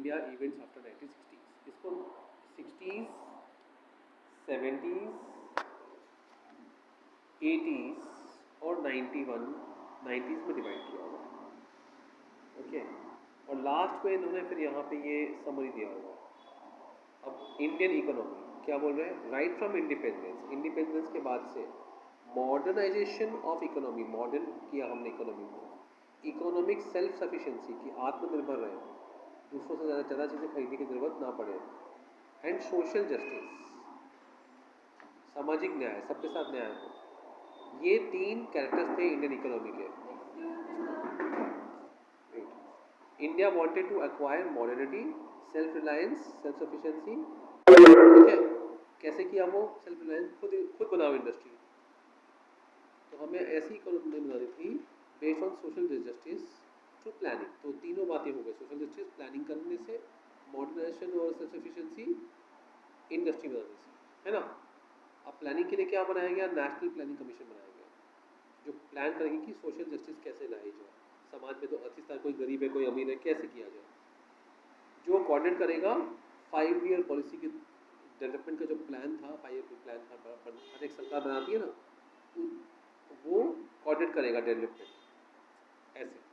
India events after 1960s। इसको 60s, 70s, 80s और 90s में डिवाइड किया हुआ है। ओके, और लास्ट में इन्होंने फिर यहाँ पे ये समरी दिया हुआ है। अब इंडियन इकोनॉमी क्या बोल रहे हैं? राइट फ्रॉम इंडिपेंडेंस के बाद से मॉडर्नाइजेशन ऑफ इकोनॉमी, मॉडर्न किया हमने इकोनॉमी को, इकोनॉमिक सेल्फ सफिशिएंसी की, आत्मनिर्भर रहे, दूसरों से ज़्यादा चीज़ें खरीदने की ज़रूरत ना पड़े, एंड सोशल जस्टिस, सामाजिक न्याय, सबके साथ न्याय हो। ये 3 कैरेक्टर्स थे इंडियन इकोनॉमी के। India wanted to acquire modernity, self reliance, self sufficiency. ठीक है, कैसे किया वो सेल्फ रिलायंस? खुद बनाओ इंडस्ट्री। तो हमें ऐसी इकोनॉमी बनानी थी based on social justice through planning. तो तीनों बातें हो गई, सोशल जस्टिस प्लानिंग करने से, मॉडर्नाइजेशन और सेल्फ सफिशिएंसी इंडस्ट्री बनाने से, है ना। अब प्लानिंग के लिए क्या बनाया गया? नेशनल प्लानिंग कमीशन बनाया गया, जो प्लान करेगी कि सोशल जस्टिस कैसे लाई जाए, समाज में तो अस्तित्व, कोई गरीब है कोई अमीर है, कैसे किया जाए। जो कोऑर्डिनेट करेगा 5 ईयर पॉलिसी के डेवलपमेंट का जो प्लान था, 5 ईयर प्लान था, हर एक सरकार बनाती है ना, वो कोऑर्डिनेट करेगा डेवलपमेंट ऐसे।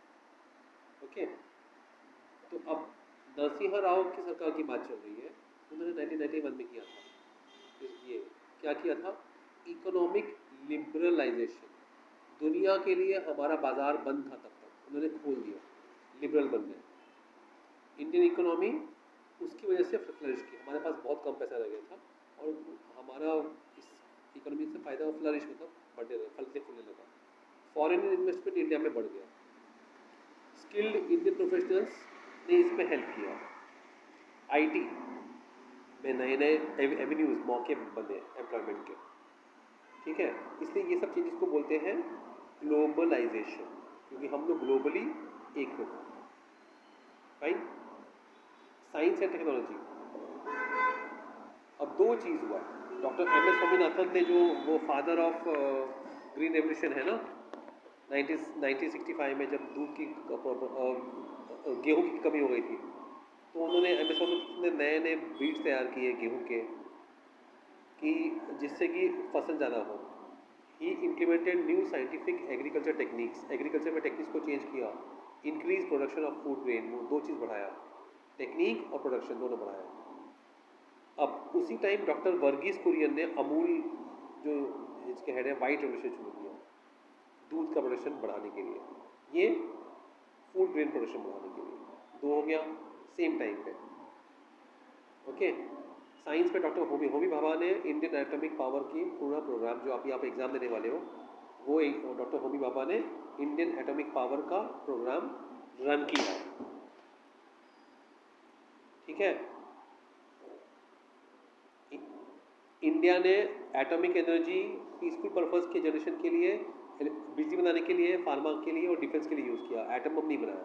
ओके, तो अब नरसिम्हा राव की सरकार की बात चल रही है, उन्होंने 1991 में किया था। ये क्या किया था? Economic liberalization. दुनिया के लिए हमारा बाजार बंद था, तब तक उन्होंने खोल दिया, लिबरल बन गए। इंडियन इकोनॉमी उसकी वजह से फ्लरिश की, हमारे पास बहुत कम पैसा रह गया था और हमारा इस इकोनॉमी से फ़ायदा फ्लरिश होता, बढ़ने लगा, फलते फूलने लगा। फॉरेन इन्वेस्टमेंट इंडिया में बढ़ गया, स्किल्ड इंडियन प्रोफेशनल्स ने इसमें हेल्प किया, आईटी में नए नए एवेन्यूज़, मौके बने एम्प्लॉयमेंट के। ठीक है, इसलिए ये सब चीज़ इसको बोलते हैं ग्लोबलाइजेशन, क्योंकि हम लोग ग्लोबली एक हो गए। राइट। साइंस एंड टेक्नोलॉजी, अब 2 चीज़ हुआ। Doctor MS. स्वामीनाथन ने, जो वो फादर ऑफ ग्रीन रेवोल्यूशन है ना, 1965 में जब दूध की गेहूं की कमी हो गई थी, तो उन्होंने एम.एस. स्वामीनाथन ने नए नए बीज तैयार किए गेहूं के, कि जिससे कि फसल ज़्यादा हो। He implemented new scientific agriculture techniques, agriculture में टेक्निक्स को चेंज किया, increase production of food grain, वो 2 चीज़ बढ़ाया, टेक्निक और प्रोडक्शन दोनों बढ़ाया। अब उसी टाइम डॉक्टर वर्गीस कुरियन ने अमूल, जो इसके हेड है, वाइट रेवोल्यूशन शुरू किया दूध का प्रोडक्शन बढ़ाने के लिए, ये फूड ग्रेन प्रोडक्शन बढ़ाने के लिए। 2 हो गया सेम टाइम पे। ओके, साइंस में डॉक्टर होमी भाभा ने इंडियन एटॉमिक पावर की पूरा प्रोग्राम, जो अभी आप एग्जाम देने वाले हो, वो डॉक्टर होमी भाभा ने इंडियन एटॉमिक पावर का प्रोग्राम रन किया। ठीक है, इंडिया ने एटॉमिक एनर्जी पीसफुल पर्पस के जनरेशन के लिए, बिजली बनाने के लिए, फार्मा के लिए और डिफेंस के लिए यूज़ किया, एटम बम नहीं बनाया।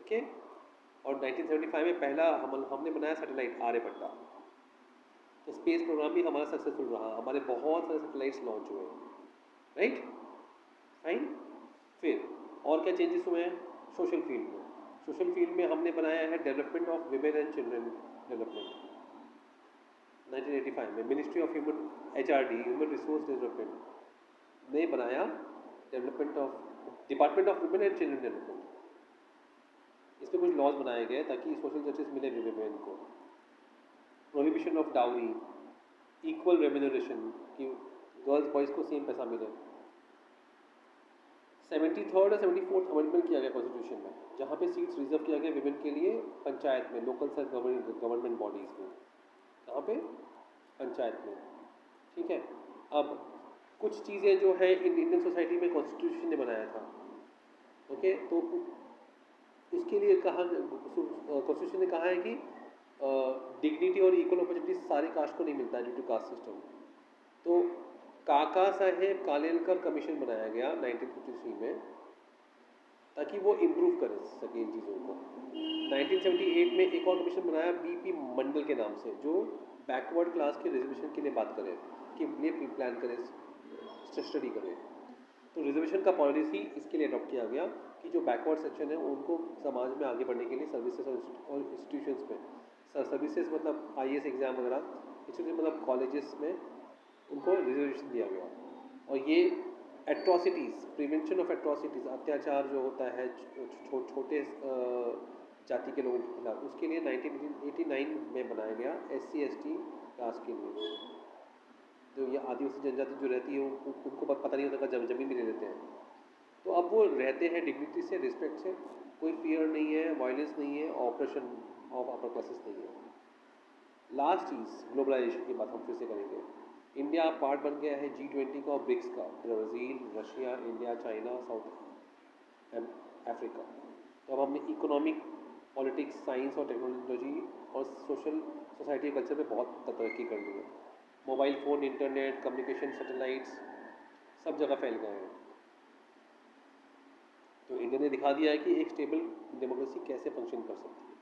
ओके, और 1975 में पहला हमने बनाया सैटेलाइट आर्यभट्टा। तो स्पेस प्रोग्राम भी हमारा सक्सेसफुल रहा, हमारे बहुत सारे सैटेलाइट्स लॉन्च हुए। Right, fine. फिर और क्या चेंजेस हुए हैं सोशल फील्ड में? सोशल फील्ड में हमने बनाया है development of women and children development. 1985 में ministry of human HRD, human resource development ने बनाया development of department of women and children development. इसमें कुछ लॉज बनाए गए ताकि सोशल जस्टिस मिले विमेन को, prohibition of dowry, equal remuneration, कि गर्ल्स बॉयज़ को सेम पैसा मिले। 73rd और 74th अमेंडमेंट किया गया कॉन्स्टिट्यूशन में, जहाँ पे सीट्स रिजर्व किया गया विमेन के लिए पंचायत में, लोकल सेल्फ गवर्नमेंट बॉडीज़ में, कहाँ पे? पंचायत में। ठीक है, अब कुछ चीज़ें जो है इंडियन सोसाइटी में कॉन्स्टिट्यूशन ने बनाया था। ओके, तो उसके लिए कहा, कॉन्स्टिट्यूशन ने कहा है कि डिग्निटी और इक्वल अपॉर्चुनिटी सारे कास्ट को नहीं मिलता है ड्यू टू कास्ट सिस्टम। तो काका साहेब कालेलकर कमीशन बनाया गया 1953 में, ताकि वो इम्प्रूव कर सके इन चीज़ों को। 1978 में एक और कमीशन बनाया BP मंडल के नाम से, जो बैकवर्ड क्लास के रिजर्वेशन के लिए बात करें, कि लिए प्लान करें, स्टडी करें। तो रिजर्वेशन का पॉलिसी इसके लिए अडॉप्ट किया गया कि जो बैकवर्ड सेक्शन है उनको समाज में आगे बढ़ने के लिए सर्विसेज और इंस्टीट्यूशंस में, सर्विसेज मतलब IAS एग्ज़ाम वगैरह, इंस्टीट्यूशन मतलब कॉलेजेस में उनको रिजर्वेशन दिया गया। और ये एट्रॉसिटीज़, प्रिवेंशन ऑफ एट्रॉसिटीज़, अत्याचार जो होता है छोटे जाति के लोगों के खिलाफ, उसके लिए 1989 में बनाया गया SC/ST कास्ट के लिए। जो ये आदिवासी जनजाति जो रहती है उनको पता नहीं होता, ज़मीन भी ले लेते हैं, तो अब वो रहते हैं डिग्निटी से, रिस्पेक्ट से, कोई फियर नहीं है, वायलेंस नहीं है, ऑपरेशन ऑफ अपर क्लासेस नहीं है। लास्ट चीज़ ग्लोबलाइजेशन की बात हम फिर से करेंगे। इंडिया पार्ट बन गया है G20 का और ब्रिक्स का, Brazil, Russia, India, China, south Africa. तो अब हमने इकोनॉमिक, पॉलिटिक्स, साइंस और टेक्नोलॉजी और सोशल, सोसाइटी, कल्चर पे बहुत तरक्की कर ली है। Mobile phone, internet, communication, satellites सब जगह फैल गए हैं। तो इंडिया ने दिखा दिया है कि एक स्टेबल डेमोक्रेसी कैसे फंक्शन कर सकती है।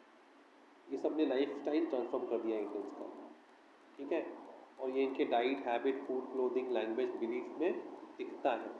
ये सब ने लाइफ स्टाइल ट्रांसफॉर्म कर दिया है इंडियंस का, ठीक है। और ये इनके diet, habit, food, clothing, language, belief में दिखता है।